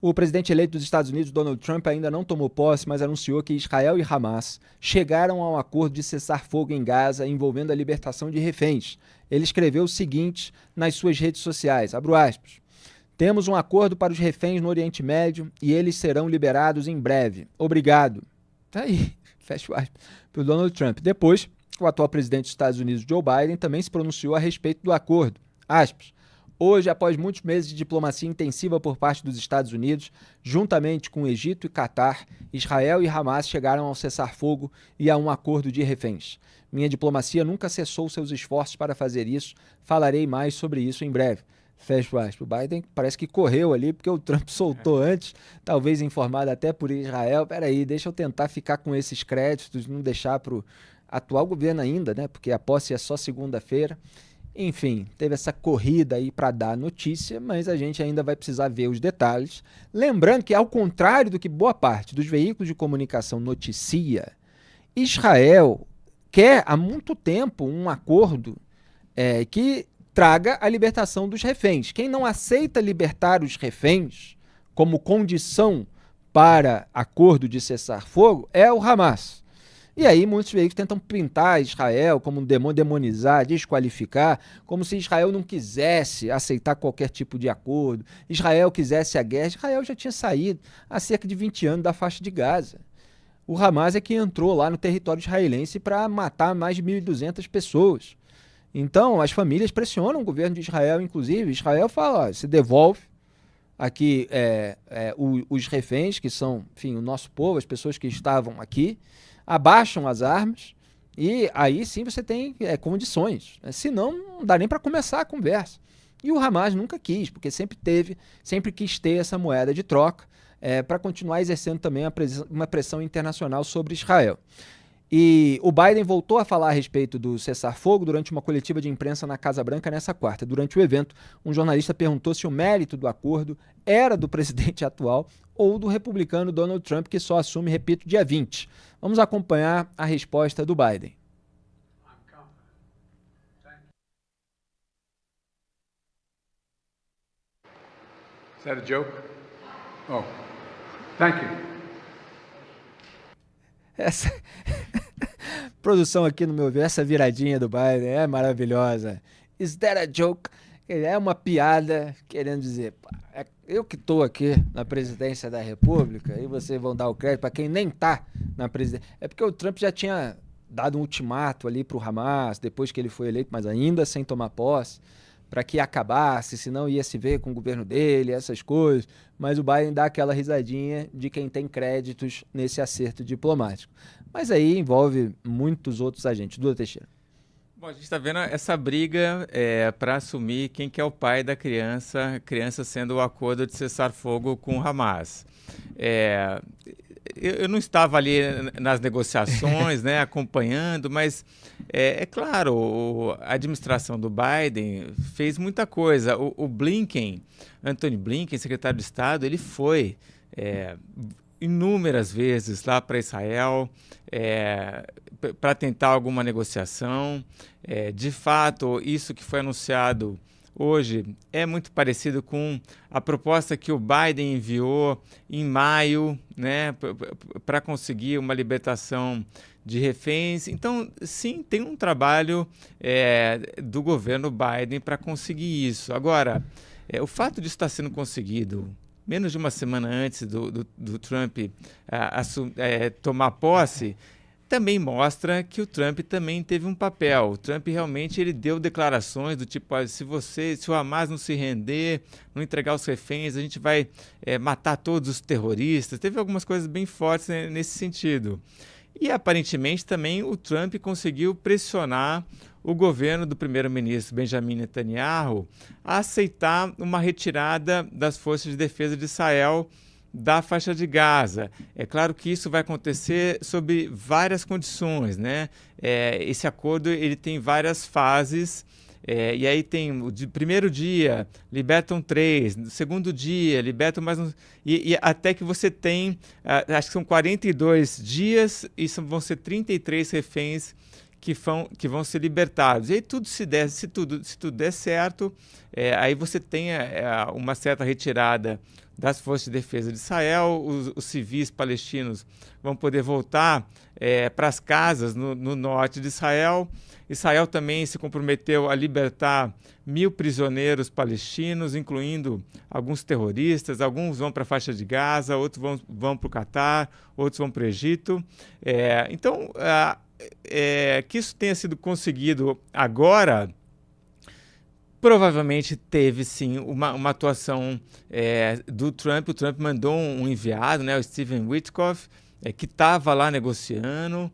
O presidente eleito dos Estados Unidos, Donald Trump, ainda não tomou posse, mas anunciou que Israel e Hamas chegaram a um acordo de cessar-fogo em Gaza envolvendo a libertação de reféns. Ele escreveu o seguinte nas suas redes sociais, abro aspas, temos um acordo para os reféns no Oriente Médio e eles serão liberados em breve. Obrigado. Tá aí, fecha aspas, para o Donald Trump. Depois, o atual presidente dos Estados Unidos, Joe Biden, também se pronunciou a respeito do acordo. Aspas. Hoje, após muitos meses de diplomacia intensiva por parte dos Estados Unidos, juntamente com o Egito e Catar, Israel e Hamas chegaram ao cessar-fogo e a um acordo de reféns. Minha diplomacia nunca cessou seus esforços para fazer isso. Falarei mais sobre isso em breve. Fecha aspas. O Biden parece que correu ali, porque o Trump soltou antes, talvez informado até por Israel. Peraí, deixa eu tentar ficar com esses créditos, não deixar para o atual governo ainda, né? Porque a posse é só segunda-feira. Enfim, teve essa corrida aí para dar notícia, mas a gente ainda vai precisar ver os detalhes. Lembrando que, ao contrário do que boa parte dos veículos de comunicação noticia, Israel quer há muito tempo um acordo que traga a libertação dos reféns. Quem não aceita libertar os reféns como condição para acordo de cessar-fogo é o Hamas. E aí muitos veículos tentam pintar Israel como um demonizar, desqualificar, como se Israel não quisesse aceitar qualquer tipo de acordo, Israel quisesse a guerra. Israel já tinha saído há cerca de 20 anos da faixa de Gaza. O Hamas é que entrou lá no território israelense para matar mais de 1.200 pessoas. Então, as famílias pressionam o governo de Israel, inclusive. Israel fala, ó, se devolve aqui os reféns, que são, enfim, o nosso povo, as pessoas que estavam aqui, abaixam as armas e aí sim você tem condições. Né? Senão, não dá nem para começar a conversa. E o Hamas nunca quis, porque sempre quis ter essa moeda de troca para continuar exercendo também uma pressão internacional sobre Israel. E o Biden voltou a falar a respeito do cessar-fogo durante uma coletiva de imprensa na Casa Branca nessa quarta. Durante o evento, um jornalista perguntou se o mérito do acordo era do presidente atual ou do republicano Donald Trump, que só assume, repito, dia 20. Vamos acompanhar a resposta do Biden. Is that a joke? Oh, thank you. Essa produção aqui, no meu ver, essa viradinha do Biden é maravilhosa. Is that a joke? É uma piada querendo dizer, eu que estou aqui na presidência da República e vocês vão dar o crédito para quem nem está na presidência. É porque o Trump já tinha dado um ultimato ali para o Hamas, depois que ele foi eleito, mas ainda sem tomar posse, para que acabasse, senão ia se ver com o governo dele, essas coisas. Mas o Biden dá aquela risadinha de quem tem créditos nesse acerto diplomático. Mas aí envolve muitos outros agentes. Duda Teixeira. Bom, a gente está vendo essa briga para assumir quem que é o pai da criança sendo o acordo de cessar-fogo com o Hamas. Eu não estava ali nas negociações, né, acompanhando, mas é claro, a administração do Biden fez muita coisa. O Blinken, Antony Blinken, secretário de Estado, ele foi inúmeras vezes lá para Israel para tentar alguma negociação. De fato, isso que foi anunciado hoje é muito parecido com a proposta que o Biden enviou em maio, né, para conseguir uma libertação de reféns. Então, sim, tem um trabalho do governo Biden para conseguir isso. Agora, o fato de isso estar sendo conseguido menos de uma semana antes do Trump tomar posse, também mostra que o Trump também teve um papel. O Trump realmente ele deu declarações do tipo, se o Hamas não se render, não entregar os reféns, a gente vai matar todos os terroristas. Teve algumas coisas bem fortes nesse sentido. E aparentemente também o Trump conseguiu pressionar o governo do primeiro-ministro Benjamin Netanyahu a aceitar uma retirada das forças de defesa de Israel da faixa de Gaza. É claro que isso vai acontecer sob várias condições, né? Esse acordo ele tem várias fases. E aí tem o primeiro dia, libertam 3, no segundo dia, libertam mais um, e até que você tem, acho que são 42 dias e vão ser 33 reféns que vão ser libertados. E aí se tudo der certo, aí você tem uma certa retirada das forças de defesa de Israel, os civis palestinos vão poder voltar para as casas no norte de Israel. Israel também se comprometeu a libertar 1.000 prisioneiros palestinos, incluindo alguns terroristas. Alguns vão para a faixa de Gaza, outros vão para o Catar, outros vão para o Egito. Então, que isso tenha sido conseguido agora, provavelmente teve sim uma atuação do Trump. O Trump mandou um enviado, né, o Stephen Witkoff, que estava lá negociando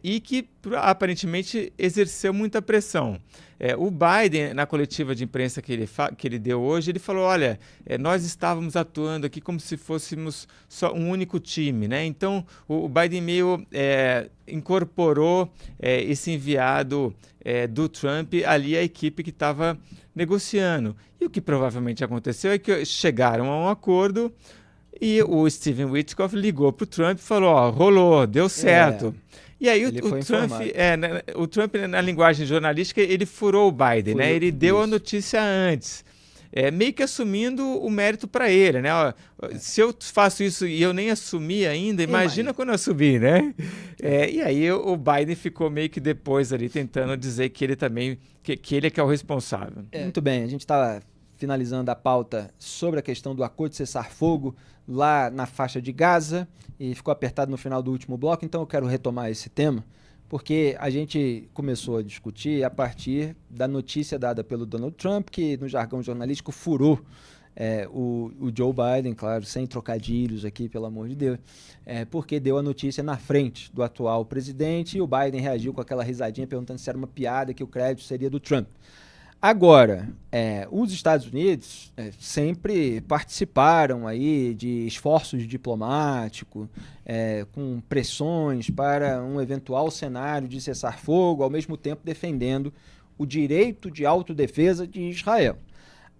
e que aparentemente exerceu muita pressão. O Biden, na coletiva de imprensa que ele deu hoje, ele falou, olha, nós estávamos atuando aqui como se fôssemos só um único time, né? Então, o Biden meio incorporou esse enviado do Trump ali à equipe que estava negociando. E o que provavelmente aconteceu é que chegaram a um acordo e o Stephen Witkoff ligou para o Trump e falou, rolou, deu certo. E aí o Trump, na linguagem jornalística, ele furou o Biden, né? Ele deu a notícia antes, meio que assumindo o mérito para ele, né? Ó, se eu faço isso e eu nem assumi ainda, imagina quando eu assumir, né? E aí o Biden ficou meio que depois ali tentando dizer que ele também, que ele é que é o responsável. Muito bem, a gente está finalizando a pauta sobre a questão do acordo de cessar-fogo lá na faixa de Gaza, e ficou apertado no final do último bloco, então eu quero retomar esse tema, porque a gente começou a discutir a partir da notícia dada pelo Donald Trump, que no jargão jornalístico furou o Joe Biden, claro, sem trocadilhos aqui, pelo amor de Deus, porque deu a notícia na frente do atual presidente, e o Biden reagiu com aquela risadinha perguntando se era uma piada, que o crédito seria do Trump. Agora, os Estados Unidos sempre participaram aí de esforços diplomáticos, com pressões para um eventual cenário de cessar-fogo, ao mesmo tempo defendendo o direito de autodefesa de Israel.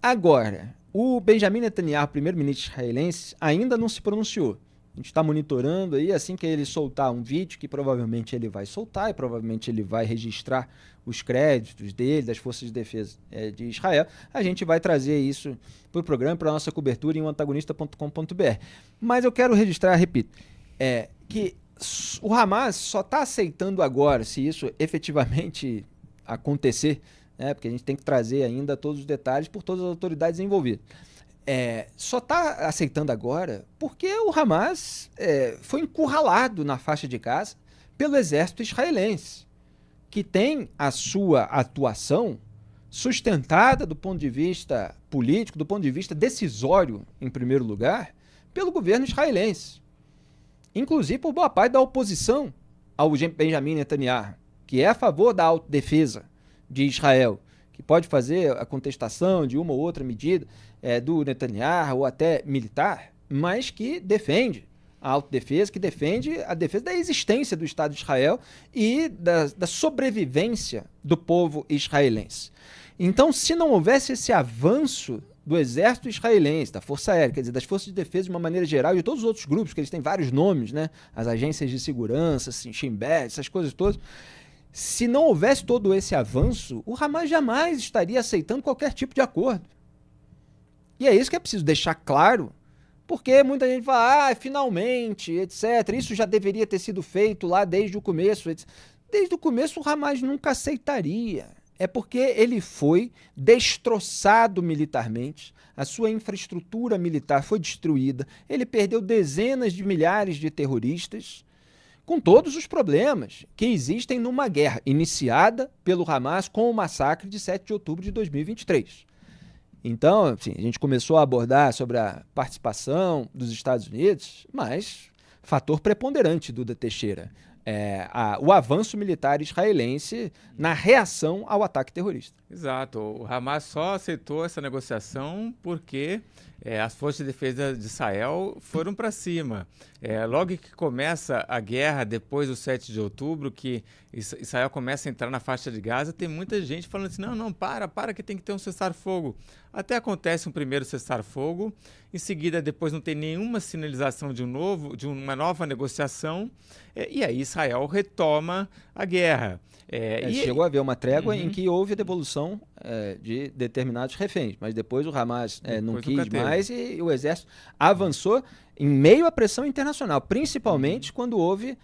Agora, o Benjamin Netanyahu, primeiro-ministro israelense, ainda não se pronunciou. A gente está monitorando aí, assim que ele soltar um vídeo, que provavelmente ele vai soltar e provavelmente ele vai registrar os créditos dele, das forças de defesa de Israel, a gente vai trazer isso para o programa, para a nossa cobertura em antagonista.com.br. Mas eu quero registrar, repito, que o Hamas só está aceitando agora, se isso efetivamente acontecer, porque a gente tem que trazer ainda todos os detalhes por todas as autoridades envolvidas. Só está aceitando agora porque o Hamas foi encurralado na faixa de Gaza pelo exército israelense, que tem a sua atuação sustentada do ponto de vista político, do ponto de vista decisório, em primeiro lugar, pelo governo israelense. Inclusive por boa parte da oposição ao Benjamin Netanyahu, que é a favor da autodefesa de Israel, que pode fazer a contestação de uma ou outra medida do Netanyahu ou até militar, mas que defende a autodefesa, que defende a defesa da existência do Estado de Israel e da sobrevivência do povo israelense. Então, se não houvesse esse avanço do exército israelense, da Força Aérea, quer dizer, das forças de defesa de uma maneira geral, e de todos os outros grupos, que eles têm vários nomes, né? As agências de segurança, assim, Shin Bet, essas coisas todas, se não houvesse todo esse avanço, o Hamas jamais estaria aceitando qualquer tipo de acordo. E é isso que é preciso deixar claro, porque muita gente fala, finalmente, etc. Isso já deveria ter sido feito lá desde o começo. Desde o começo o Hamas nunca aceitaria. É porque ele foi destroçado militarmente, a sua infraestrutura militar foi destruída, ele perdeu dezenas de milhares de terroristas, com todos os problemas que existem numa guerra iniciada pelo Hamas com o massacre de 7 de outubro de 2023. Então, assim, a gente começou a abordar sobre a participação dos Estados Unidos, mas fator preponderante, Duda Teixeira, o avanço militar israelense na reação ao ataque terrorista. Exato. O Hamas só aceitou essa negociação porque as forças de defesa de Israel foram para cima. Logo que começa a guerra, depois do 7 de outubro, que Israel começa a entrar na faixa de Gaza, tem muita gente falando assim, não, para que tem que ter um cessar-fogo. Até acontece um primeiro cessar-fogo, em seguida depois não tem nenhuma sinalização de uma nova negociação, e aí Israel retoma a guerra. Chegou a haver uma trégua em que houve a devolução de determinados reféns, mas depois o Hamas não quis mais e o exército avançou em meio à pressão internacional, principalmente quando houve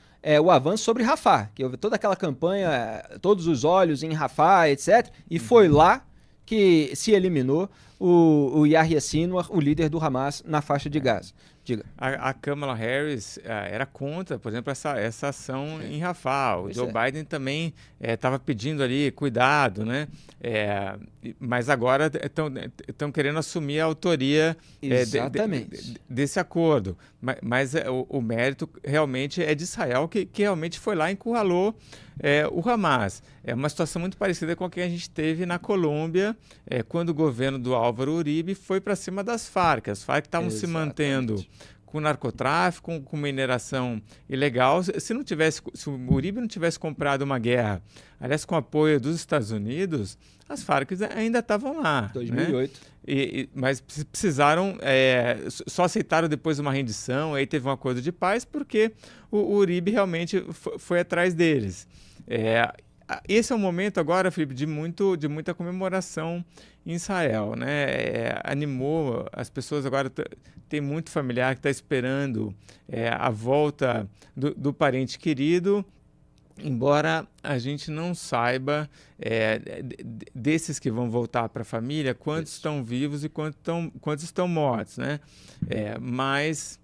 o avanço sobre Rafah, que houve toda aquela campanha, todos os olhos em Rafah, etc. E foi lá que se eliminou o Yahya Sinwar, o líder do Hamas, na faixa de Gaza. Diga. A Kamala Harris era contra, por exemplo, essa ação em Rafah. O Joe Biden também estava pedindo ali cuidado, né? Mas agora estão querendo assumir a autoria desse acordo. Mas o mérito realmente é de Israel, que realmente foi lá e encurralou o Hamas. É uma situação muito parecida com a que a gente teve na Colômbia, quando o governo do Álvaro Uribe foi para cima das Farc. As Farc estavam se mantendo com narcotráfico, com mineração ilegal. Se o Uribe não tivesse comprado uma guerra, aliás, com apoio dos Estados Unidos, as Farc ainda estavam lá. 2008. Né? Mas precisaram, só aceitaram depois uma rendição, aí teve um acordo de paz, porque o Uribe realmente foi atrás deles. Esse é um momento agora, Felipe, de muita comemoração em Israel, né? Animou as pessoas agora, tem muito familiar que está esperando a volta do parente querido, embora a gente não saiba desses que vão voltar para a família, quantos estão vivos e quantos estão mortos, né? Mas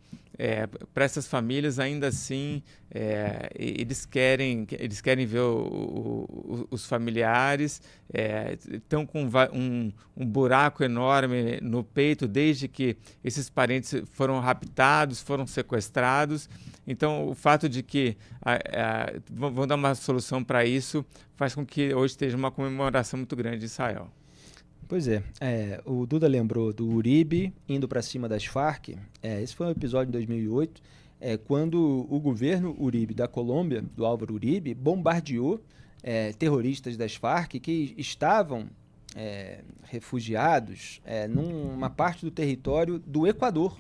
para essas famílias, ainda assim, eles querem ver os familiares, estão com um buraco enorme no peito desde que esses parentes foram raptados, foram sequestrados. Então, o fato de que vão dar uma solução para isso faz com que hoje esteja uma comemoração muito grande em Israel. Pois o Duda lembrou do Uribe indo para cima das Farc. Esse foi um episódio em 2008, quando o governo Uribe da Colômbia, do Álvaro Uribe, bombardeou terroristas das Farc que estavam refugiados numa parte do território do Equador.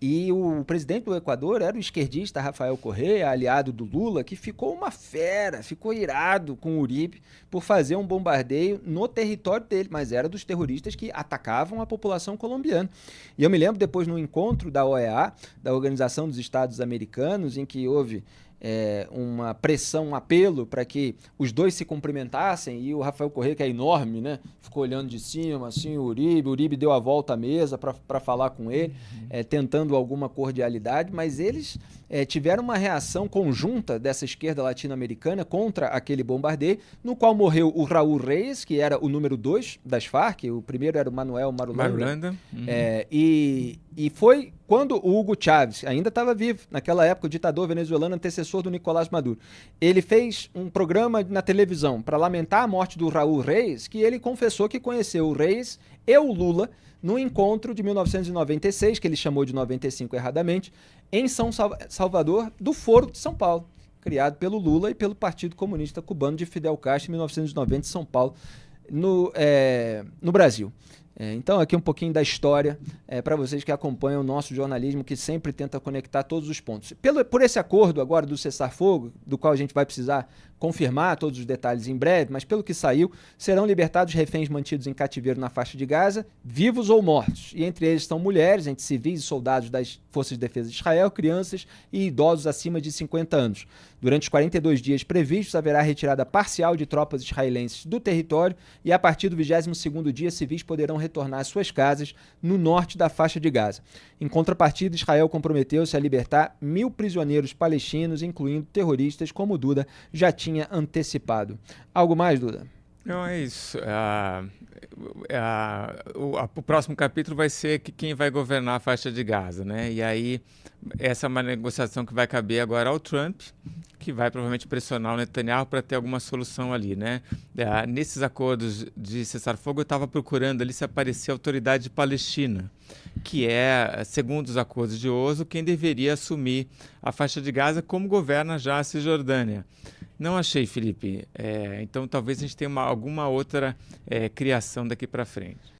E o presidente do Equador era o esquerdista Rafael Correa, aliado do Lula, que ficou uma fera, ficou irado com o Uribe por fazer um bombardeio no território dele, mas era dos terroristas que atacavam a população colombiana. E eu me lembro depois no encontro da OEA, da Organização dos Estados Americanos, em que houve uma pressão, um apelo para que os dois se cumprimentassem, e o Rafael Correa, que é enorme, né, ficou olhando de cima, assim, o Uribe deu a volta à mesa para falar com ele, tentando alguma cordialidade, mas eles tiveram uma reação conjunta dessa esquerda latino-americana contra aquele bombardeio, no qual morreu o Raúl Reyes, que era o número 2 das Farc, o primeiro era o Manuel Marulanda. E foi quando o Hugo Chávez ainda estava vivo, naquela época, o ditador venezuelano antecessor do Nicolás Maduro. Ele fez um programa na televisão para lamentar a morte do Raúl Reyes, que ele confessou que conheceu o Reyes e o Lula no encontro de 1996, que ele chamou de 95 erradamente, em São Salvador, do Foro de São Paulo, criado pelo Lula e pelo Partido Comunista Cubano de Fidel Castro em 1990 em São Paulo, no Brasil. Então, aqui um pouquinho da história para vocês que acompanham o nosso jornalismo, que sempre tenta conectar todos os pontos. Por esse acordo agora do cessar-fogo, do qual a gente vai precisar confirmar todos os detalhes em breve, mas pelo que saiu, serão libertados reféns mantidos em cativeiro na faixa de Gaza, vivos ou mortos. E entre eles estão mulheres, entre civis e soldados das Forças de Defesa de Israel, crianças e idosos acima de 50 anos. Durante os 42 dias previstos, haverá retirada parcial de tropas israelenses do território e, a partir do 22º dia, civis poderão retornar às suas casas no norte da faixa de Gaza. Em contrapartida, Israel comprometeu-se a libertar 1.000 prisioneiros palestinos, incluindo terroristas, como o Duda já tinha antecipado. Algo mais, Duda? Não, é isso. O próximo capítulo vai ser quem vai governar a faixa de Gaza, né? E aí, essa é uma negociação que vai caber agora ao Trump, que vai provavelmente pressionar o Netanyahu para ter alguma solução ali, né? Nesses acordos de cessar-fogo, eu estava procurando ali se aparecia a Autoridade Palestina, que é, segundo os acordos de Oslo, quem deveria assumir a faixa de Gaza como governa já a Cisjordânia. Não achei, Felipe. Então talvez a gente tenha alguma outra criação daqui para frente.